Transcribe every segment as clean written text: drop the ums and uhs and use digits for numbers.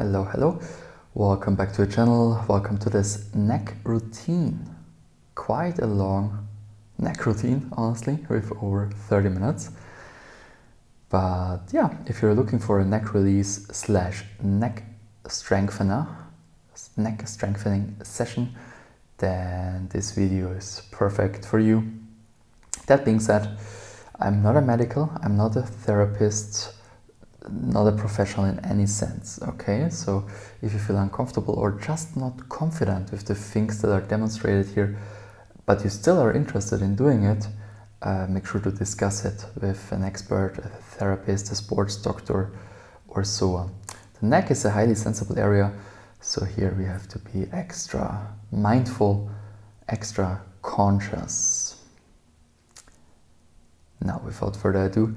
Hello, hello. Welcome back to the channel. Welcome to this neck routine. Quite a long neck routine, honestly, with over 30 minutes. But yeah, if you're looking for a neck release slash neck strengthening session, then this video is perfect for you. That being said, I'm not a medical, I'm not a therapist, not a professional in any sense, okay? So if you feel uncomfortable or just not confident with the things that are demonstrated here, but you still are interested in doing it, make sure to discuss it with an expert, a therapist, a sports doctor, or so on. The neck is a highly sensible area, so here we have to be extra mindful, extra conscious. Now, without further ado,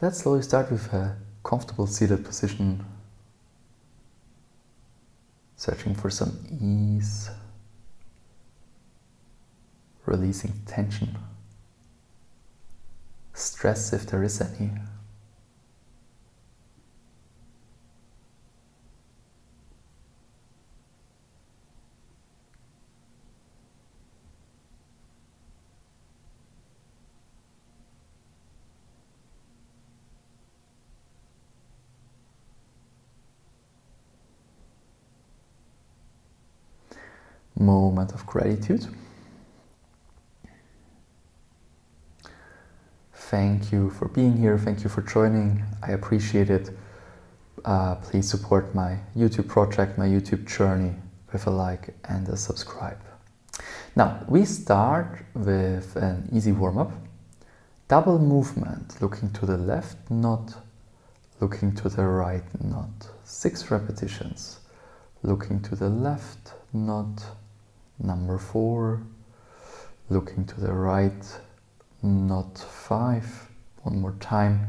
let's slowly start with a comfortable seated position, searching for some ease, releasing tension, stress if there is any. Moment of gratitude. Thank you for being here. Thank you for joining. I appreciate it. Please support my YouTube project, my YouTube journey with a like and a subscribe. Now, we start with an easy warm-up. Double movement, looking to the left, not looking to the right, not 6 repetitions. Looking to the left, not number 4, looking to the right, not 5, one more time,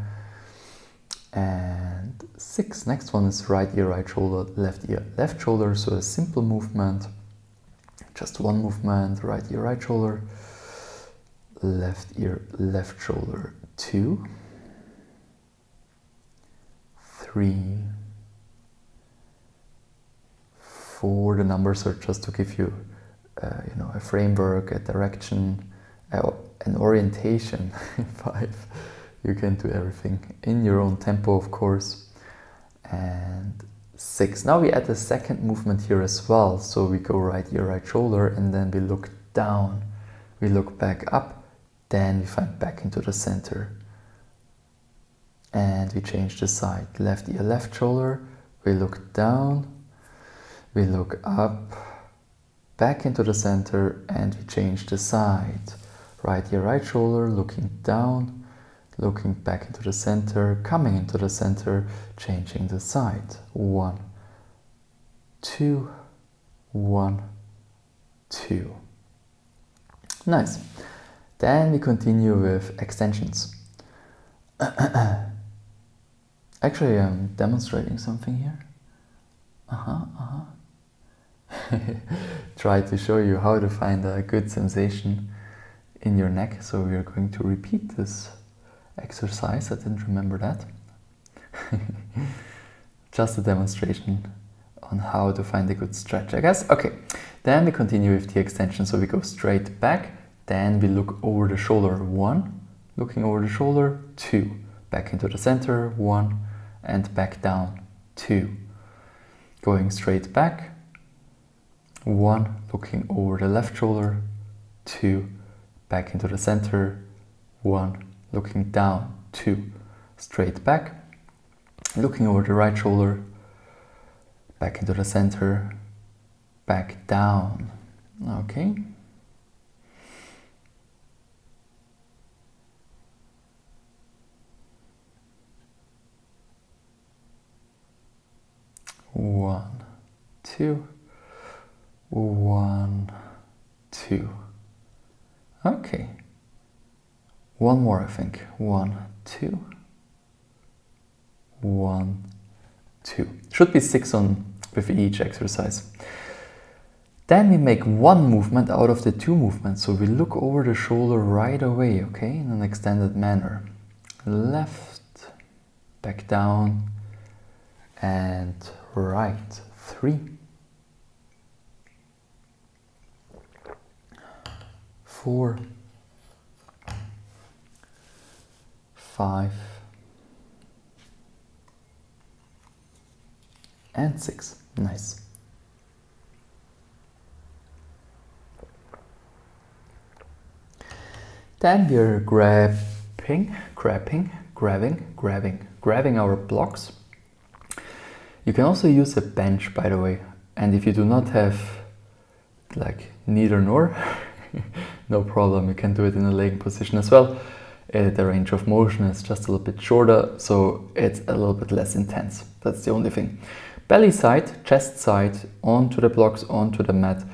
and 6. Next one is right ear, right shoulder, left ear, left shoulder. So a simple movement, just one movement, right ear, right shoulder, left ear, left shoulder, 2, 3, 4. The numbers are just to give you a framework, a direction, an orientation. 5. You can do everything in your own tempo, of course. And 6. Now we add a second movement here as well. So we go right ear, right shoulder, and then we look down. We look back up, then we find back into the center. And we change the side. Left ear, left shoulder. We look down. We look up, back into the center, and we change the side. Right ear, right shoulder, looking down, looking back into the center, coming into the center, changing the side. 1, 2, 1, 2. Nice. Then we continue with extensions. Actually, I'm demonstrating something here. Try to show you how to find a good sensation in your neck. So we are going to repeat this exercise. I didn't remember that. Just a demonstration on how to find a good stretch, I guess. Okay, then we continue with the extension. So we go straight back, then we look over the shoulder. 1, looking over the shoulder. 2, back into the center. 1, and back down. 2, going straight back. 1, looking over the left shoulder. 2, back into the center. 1, looking down. 2, straight back. Looking over the right shoulder. Back into the center. Back down. Okay. One, 2. 1, 2. Okay. One more, I think. 1, 2. 1, 2. Should be 6 on with each exercise. Then we make one movement out of the 2 movements. So we look over the shoulder right away, okay, in an extended manner. Left, back down, and right, 3, 4, 5, and 6. Nice. Then we're grabbing our blocks. You can also use a bench, by the way. And if you do not have like neither nor, no problem, you can do it in a laying position as well. The range of motion is just a little bit shorter, so it's a little bit less intense. That's the only thing. Belly side, chest side, onto the blocks, onto the mat.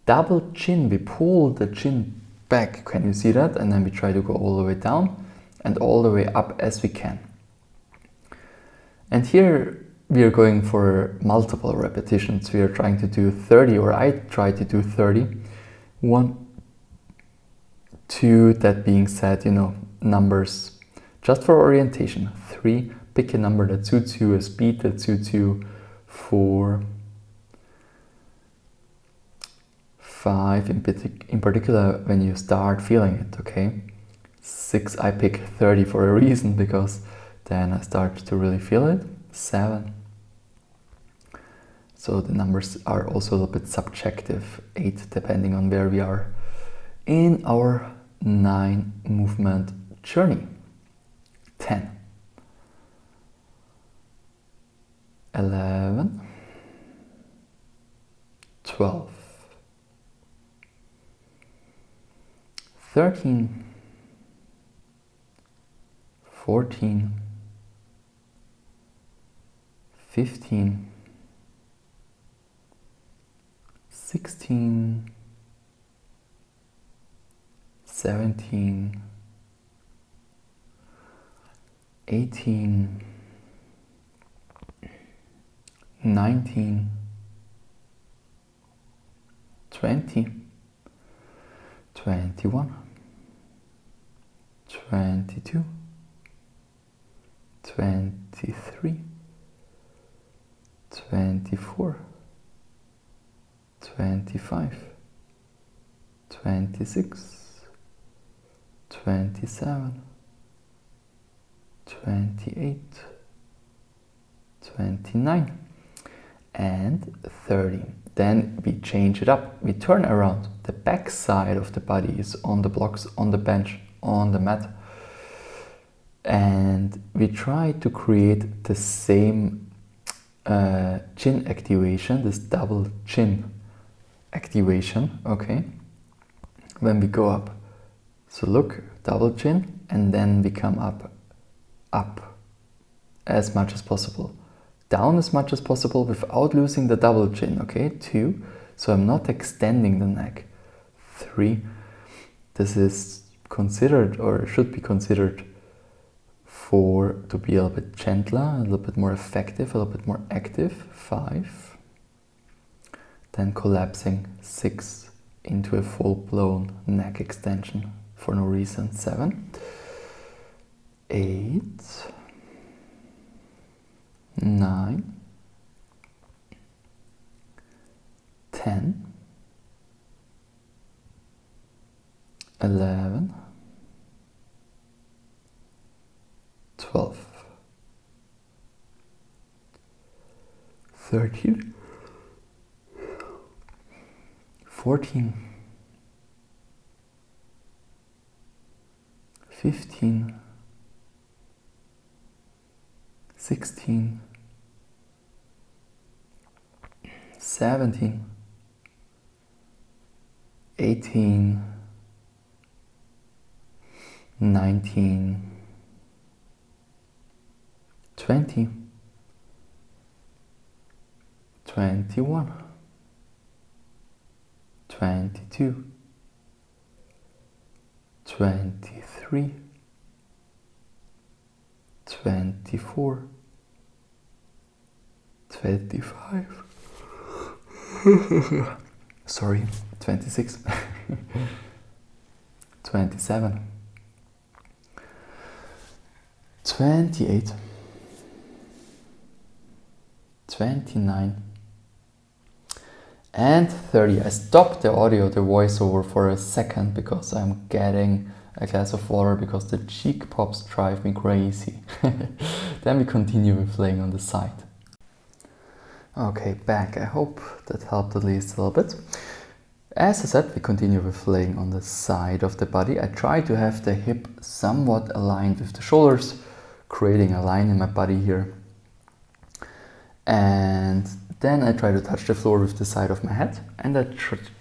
Double chin, we pull the chin back, can you see that? And then we try to go all the way down and all the way up as we can. And here we are going for multiple repetitions. We are trying to do 30, or I try to do 30. 1, 2, that being said, you know, numbers just for orientation. 3, pick a number that suits you, a speed that suits you. 4, 5, in particular when you start feeling it, okay? 6, I pick 30 for a reason, because then I start to really feel it. 7. So the numbers are also a little bit subjective. 8, depending on where we are in our 9 movement journey. 10. 11. 12. 13. 14. 15. 16. 17. 18. 19. 20. 21. 22. 23. 24. 25. 26. 27. 28. 29. And 30. Then we change it up. We turn around. The back side of the body is on the blocks, on the bench, on the mat. And we try to create the same chin activation, this double chin activation, okay? When we go up. So look, double chin, and then we come up, up as much as possible. Down as much as possible without losing the double chin, okay? 2, so I'm not extending the neck. 3, this is considered, or should be considered, 4, to be a little bit gentler, a little bit more effective, a little bit more active. 5, then collapsing. 6, into a full-blown neck extension for no reason. 7, 8, 9, 10, 11, 12, 13, 14, 15, 16, 17, 18, 19, 20, 21, 22, 23, 24, 25, sorry, 26, 27, 28, 29, and 30. I stopped the audio, the voiceover for a second because I'm getting a glass of water because the cheek pops drive me crazy. Then we continue with laying on the side. Okay, back. I hope that helped at least a little bit. As I said, we continue with laying on the side of the body. I try to have the hip somewhat aligned with the shoulders, creating a line in my body here. And then I try to touch the floor with the side of my head, and I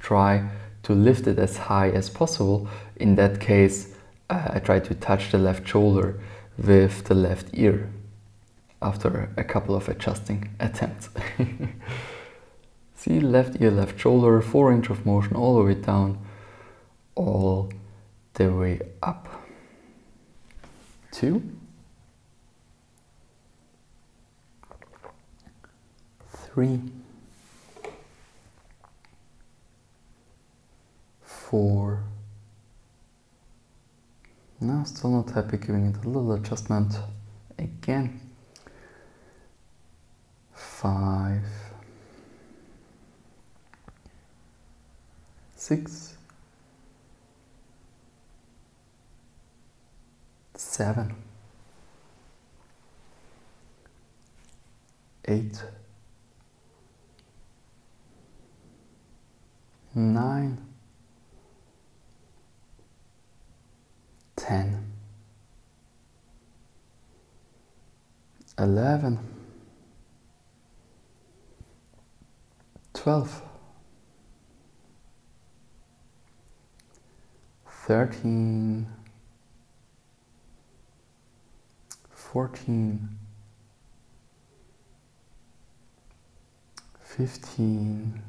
try to lift it as high as possible. In that case, I try to touch the left shoulder with the left ear after a couple of adjusting attempts. See, left ear, left shoulder, 4 range of motion all the way down, all the way up. 2, 3, 4. No, still not happy, giving it a little adjustment again. 5, 6, 7, 8, 9, 10, 11, 12, 13, 14, 15,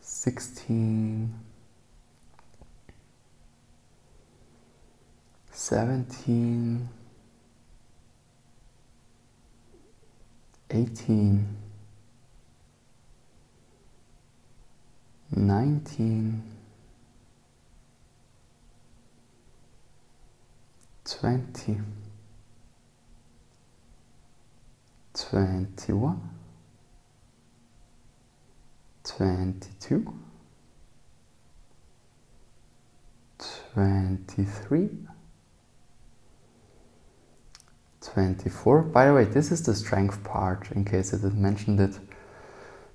16, 17, 18, 19, 20, 21, 22, 23, 24. By the way, this is the strength part, in case I didn't mention it.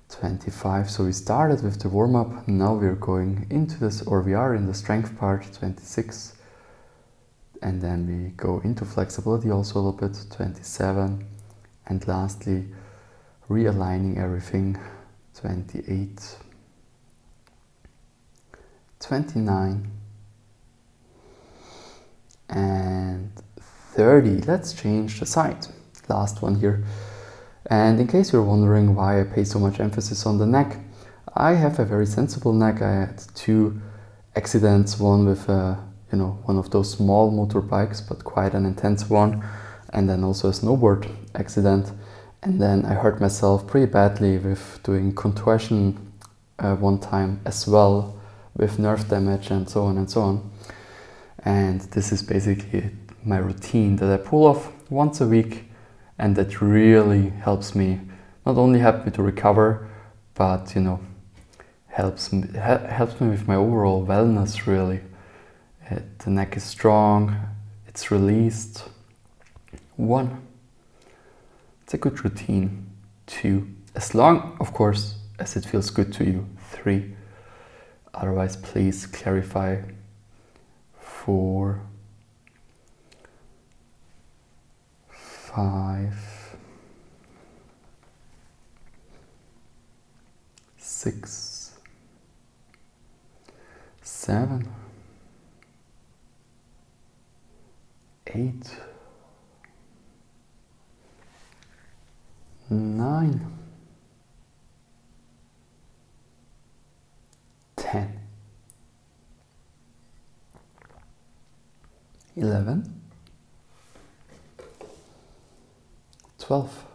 25. So we started with the warm-up, now we're going into this, or we are in the strength part. 26, and then we go into flexibility also a little bit. 27, and lastly realigning everything. 28, 29, and 30. Let's change the side. Last one here. And in case you're wondering why I pay so much emphasis on the neck, I have a very sensible neck. I had 2 accidents, one with one of those small motorbikes, but quite an intense one, and then also a snowboard accident. And then I hurt myself pretty badly with doing contortion one time as well, with nerve damage and so on and so on. And this is basically my routine that I pull off once a week, and that really helps me, not only help me to recover, but helps me with my overall wellness really. The neck is strong, it's released. 1, it's a good routine. 2, as long, of course, as it feels good to you. 3, otherwise please clarify. 4, 5, 6, 7, 8, 9, 10, 11, 12,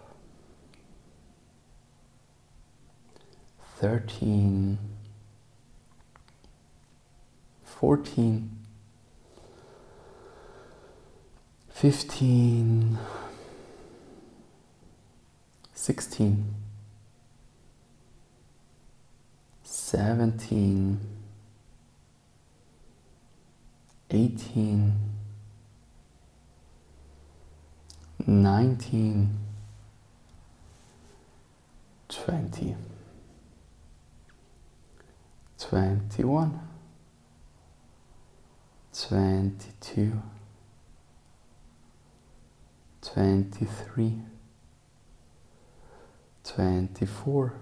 13, 14, 15, 16, 17, 18, 19, 20, 21, 22, 23, 24,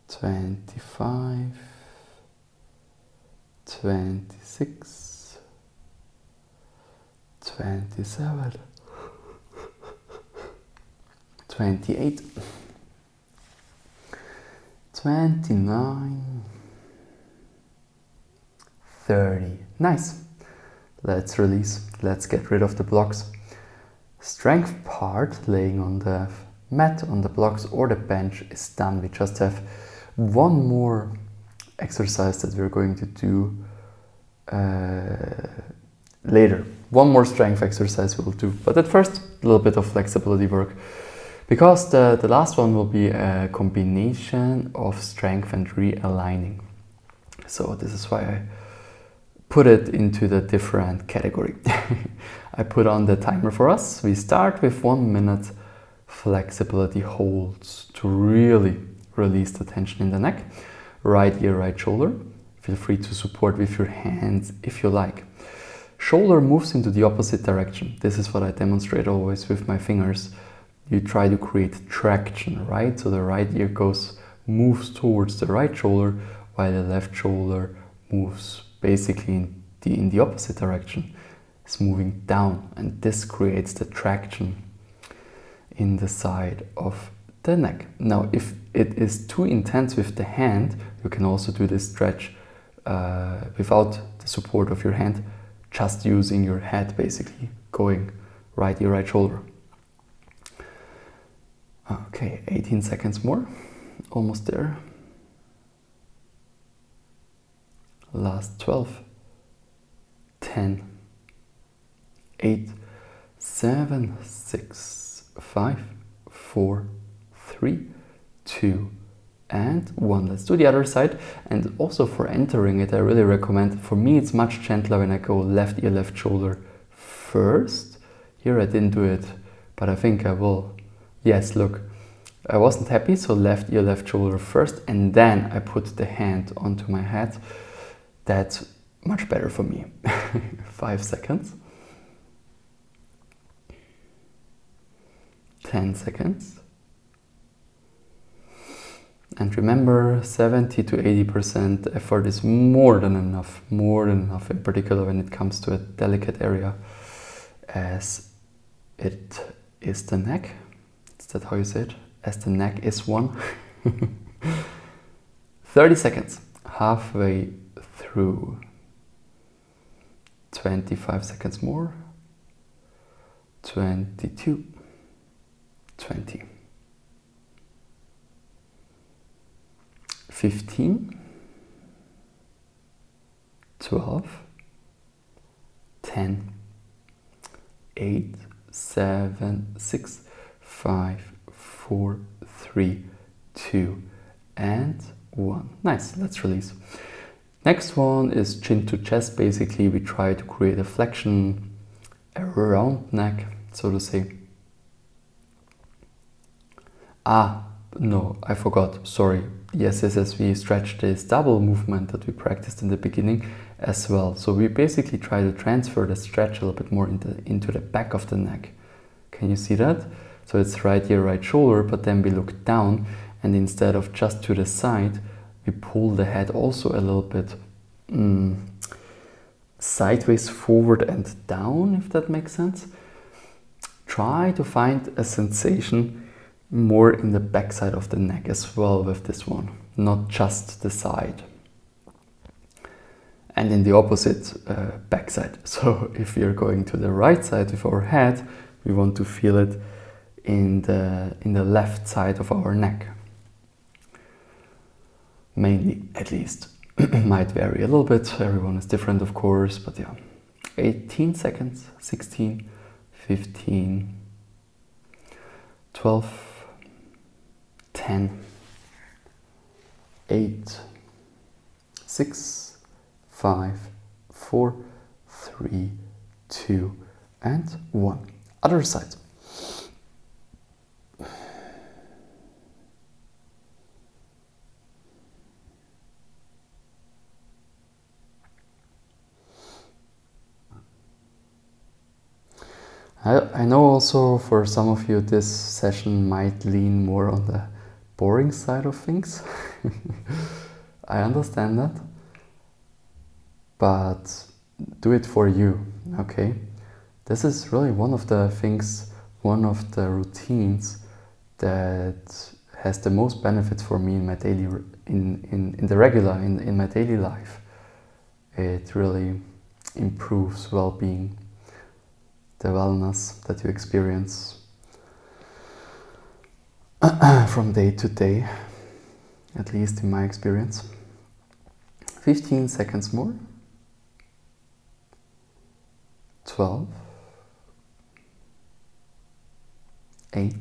25, 26, 27, 28, 29, 30. Nice. Let's release. Let's get rid of the blocks. Strength part, laying on the mat, on the blocks or the bench, is done. We just have one more exercise that we're going to do later. One more strength exercise we'll do. But at first, a little bit of flexibility work. Because the last one will be a combination of strength and realigning. So this is why I put it into the different category. I put on the timer for us. We start with 1 minute flexibility holds to really release the tension in the neck. Right ear, right shoulder. Feel free to support with your hands if you like. Shoulder moves into the opposite direction. This is what I demonstrate always with my fingers. You try to create traction, right? So the right ear moves towards the right shoulder, while the left shoulder moves basically in the opposite direction. It's moving down, and this creates the traction in the side of the neck. Now, if it is too intense with the hand, you can also do this stretch without the support of your hand, just using your head, basically going right ear, right shoulder. Okay, 18 seconds more, almost there. Last 12, 10, 8, 7, 6, 5, 4, 3, 2, and 1. Let's do the other side. And also for entering it, I really recommend, for me it's much gentler when I go left ear, left shoulder first. Here I didn't do it, but I think I will. Yes, look, I wasn't happy, so left ear, left shoulder first, and then I put the hand onto my head. That's much better for me. 5 seconds. 10 seconds. And remember, 70 to 80% effort is more than enough, in particular when it comes to a delicate area as it is the neck. Is that how you say it? As the neck is one. 30 seconds, halfway through. 25 seconds more. 22, 20, 15, 12, 10, 8, 7, 6, 5, 4, 3, 2, and 1. Nice, let's release. Next one is chin to chest. Basically, we try to create a flexion around neck, so to say. No, I forgot, sorry. Yes, we stretch this double movement that we practiced in the beginning as well. So we basically try to transfer the stretch a little bit more into the back of the neck. Can you see that? So it's right ear, right shoulder, but then we look down, and instead of just to the side, we pull the head also a little bit sideways, forward and down, if that makes sense. Try to find a sensation more in the back side of the neck as well with this one, not just the side. And in the opposite back side. So if we are going to the right side with our head, we want to feel it in the left side of our neck. Mainly, at least. Might vary a little bit, everyone is different of course, but yeah. 18 seconds, 16, 15, 12, 10, 8, 6, 5, 4, 3, 2, and 1. Other side. I know also for some of you this session might lean more on the boring side of things. I understand that. But do it for you, okay? This is really one of the things, one of the routines that has the most benefits for me in my daily, in my daily life. It really improves well-being, the wellness that you experience from day to day, at least in my experience. 15 seconds more. 12, 8,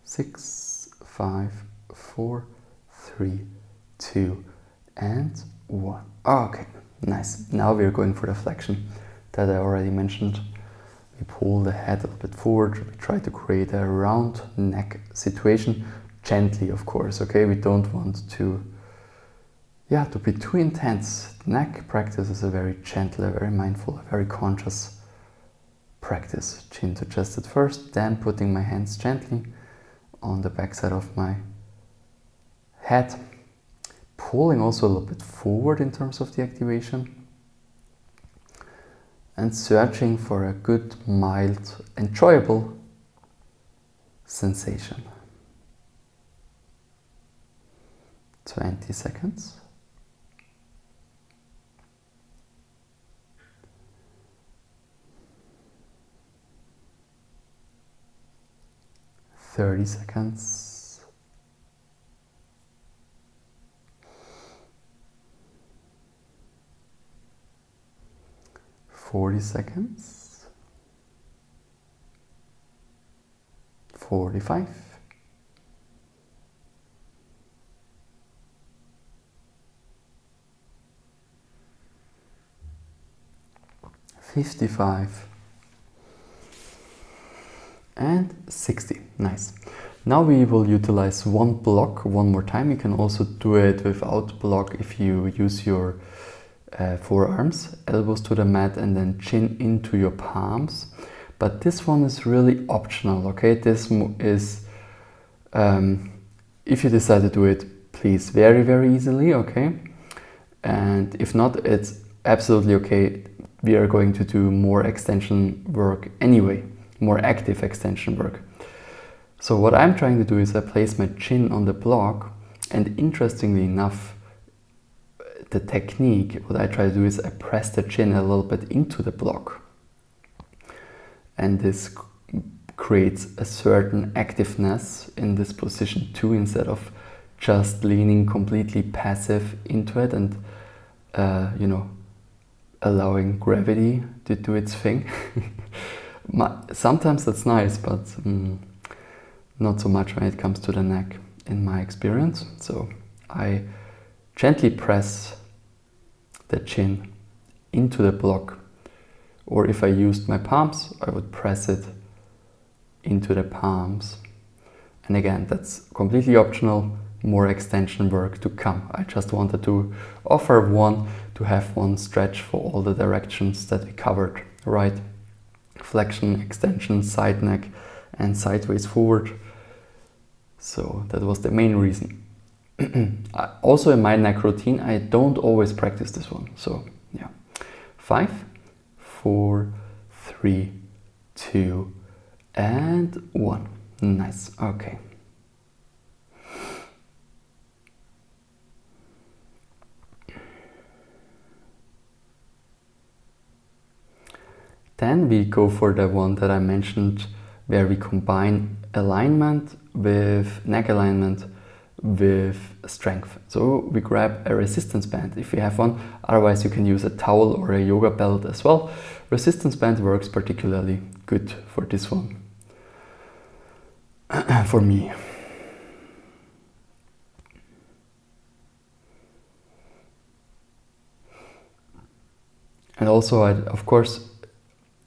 6, 5, 4, 3, 2, and 1. Okay, nice. Now we're going for the flexion that I already mentioned. We pull the head a little bit forward. We try to create a round neck situation, gently, of course. Okay, we don't want to be too intense. Neck practice is a very gentle, a very mindful, a very conscious practice. Chin to chest at first, then putting my hands gently on the backside of my head, pulling also a little bit forward in terms of the activation, and searching for a good, mild, enjoyable sensation. 20 seconds. 30 seconds. 40 seconds. 45. 55. And 60. Nice. Now we will utilize one block one more time. You can also do it without block if you use your forearms, elbows to the mat, and then chin into your palms. But this one is really optional, okay? This is, if you decide to do it, please, very, very easily, okay? And if not, it's absolutely okay. We are going to do more extension work anyway, more active extension work. So what I'm trying to do is I place my chin on the block, and interestingly enough, the technique, what I try to do is I press the chin a little bit into the block. And this creates a certain activeness in this position too, instead of just leaning completely passive into it and, allowing gravity to do its thing. Sometimes that's nice, but not so much when it comes to the neck, in my experience. So I gently press the chin into the block, or if I used my palms, I would press it into the palms. And again, that's completely optional, more extension work to come. I just wanted to offer to have one stretch for all the directions that we covered, right? Flexion, extension, side neck, and sideways forward. So that was the main reason. Also in my neck routine, I don't always practice this one. So yeah, 5, 4, 3, 2, and 1. Nice, okay. Then we go for the one that I mentioned, where we combine alignment with neck alignment with strength. So we grab a resistance band if you have one, otherwise you can use a towel or a yoga belt as well. Resistance band works particularly good for this one. for me. And also, of course,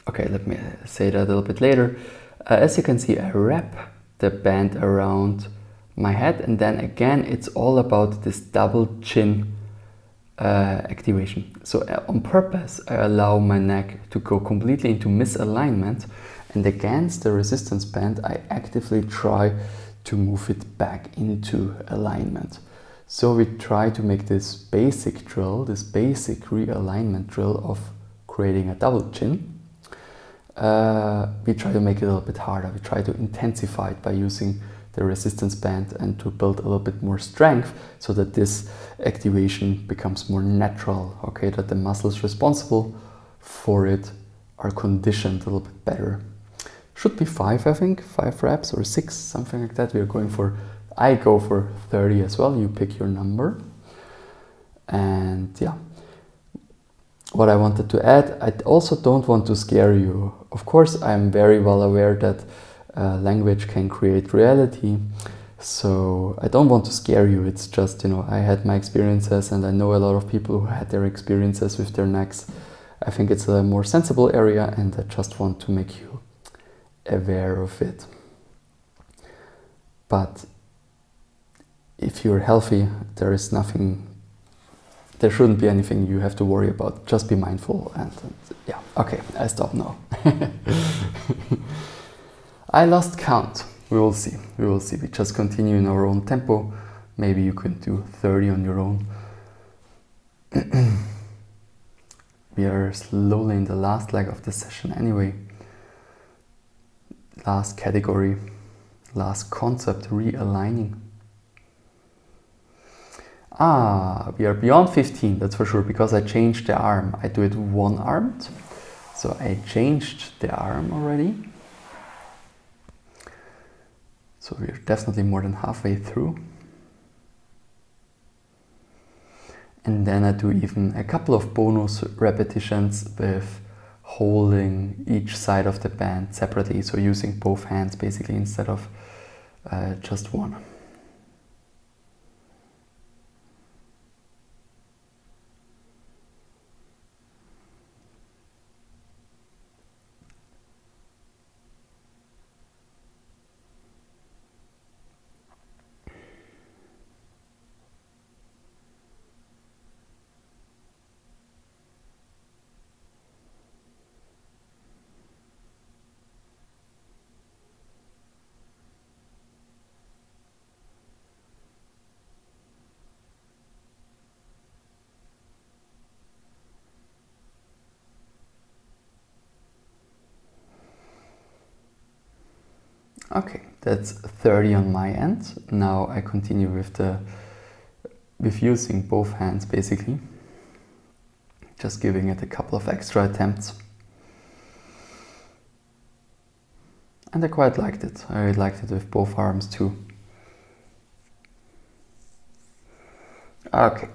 okay, let me say that a little bit later. As you can see, I wrap the band around my head, and then again, it's all about this double chin activation. So on purpose, I allow my neck to go completely into misalignment, and against the resistance band, I actively try to move it back into alignment. So we try to make this basic drill, this basic realignment drill of creating a double chin. We try to make it a little bit harder. We try to intensify it by using the resistance band and to build a little bit more strength so that this activation becomes more natural, okay, that the muscles responsible for it are conditioned a little bit better. Should be 5, I think, 5 reps or 6, something like that. I go for 30 as well. You pick your number. And yeah, what I wanted to add, I also don't want to scare you. Of course, I'm very well aware that language can create reality. So I don't want to scare you. It's just, I had my experiences, and I know a lot of people who had their experiences with their necks. I think it's a more sensible area, and I just want to make you aware of it. But if you're healthy, there shouldn't be anything you have to worry about. Just be mindful, and yeah, okay, I stop now. I lost count. We will see. We just continue in our own tempo. Maybe you can do 30 on your own. We are slowly in the last leg of the session anyway. Last category, last concept, realigning. We are beyond 15, that's for sure, because I changed the arm. I do it one-armed, so I changed the arm already. So we're definitely more than halfway through. And then I do even a couple of bonus repetitions with holding each side of the band separately, so using both hands basically instead of just one. Okay, that's 30 on my end. Now I continue with using both hands basically. Just giving it a couple of extra attempts. And I quite liked it. I liked it with both arms too. Okay,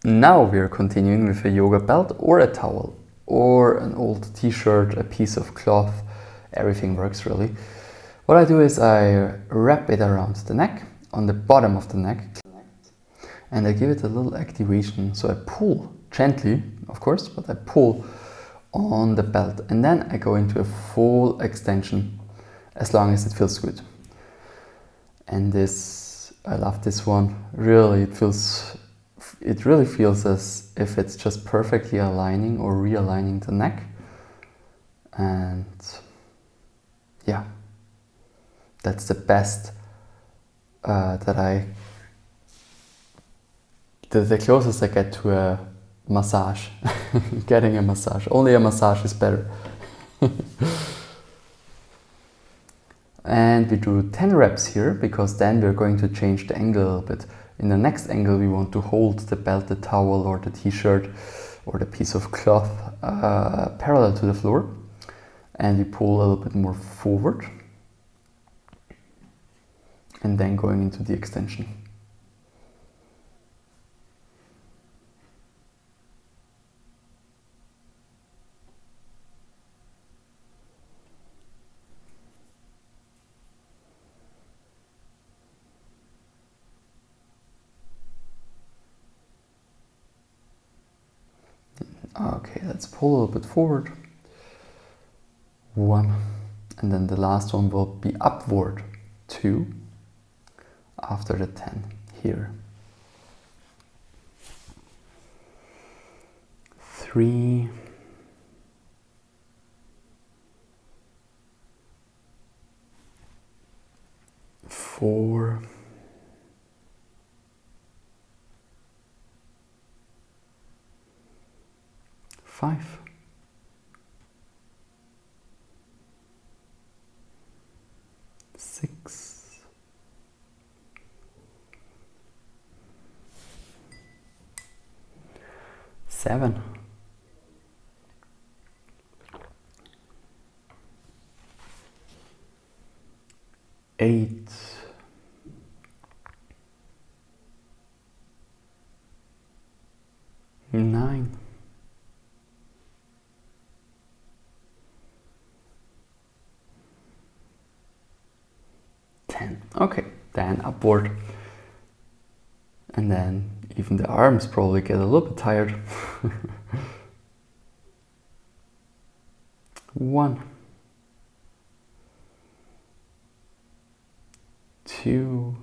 now we're continuing with a yoga belt or a towel or an old t-shirt, a piece of cloth. Everything works really. What I do is I wrap it around the neck, on the bottom of the neck, and I give it a little activation. So I pull gently, of course, but I pull on the belt, and then I go into a full extension as long as it feels good. And this, I love this one. Really, it really feels as if it's just perfectly aligning or realigning the neck. And yeah, that's the best the closest I get to a massage. Getting a massage. Only a massage is better. And we do 10 reps here, because then we're going to change the angle a little bit. In the next angle, we want to hold the belt, the towel, or the t-shirt, or the piece of cloth parallel to the floor. And we pull a little bit more forward. And then going into the extension. Okay, let's pull a little bit forward. 1. And then the last one will be upward. 2. After the 10 here. 3. 4. 5. 6. 7. 8. 9. 10. Okay, then upward. And then even the arms probably get a little bit tired. 1. 2.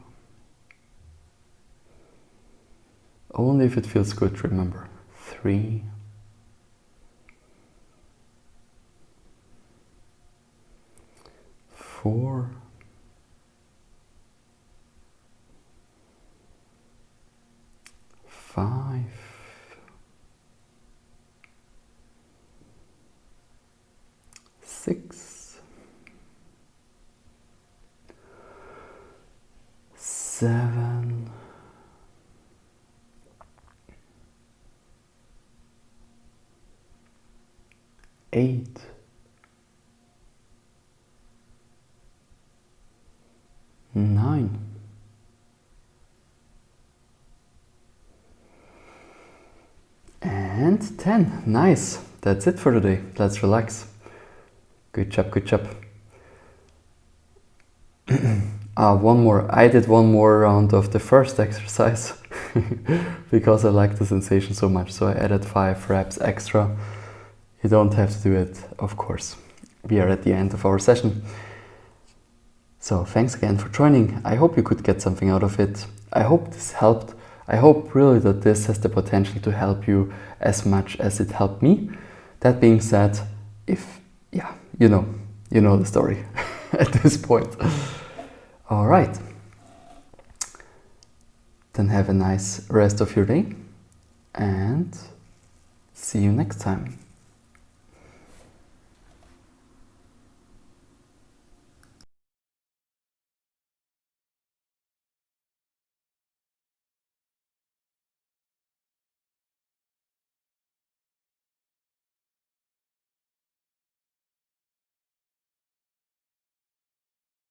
Only if it feels good, remember. 3. 4. 5. 6. 7. 8. 9. And 10. Nice. That's it for today. Let's relax. Good job, good job. One more. I did one more round of the first exercise because I like the sensation so much. So I added 5 reps extra. You don't have to do it, of course. We are at the end of our session. So thanks again for joining. I hope you could get something out of it. I hope this helped. I hope really that this has the potential to help you as much as it helped me. That being said, you know the story at this point. All right. Then have a nice rest of your day and see you next time.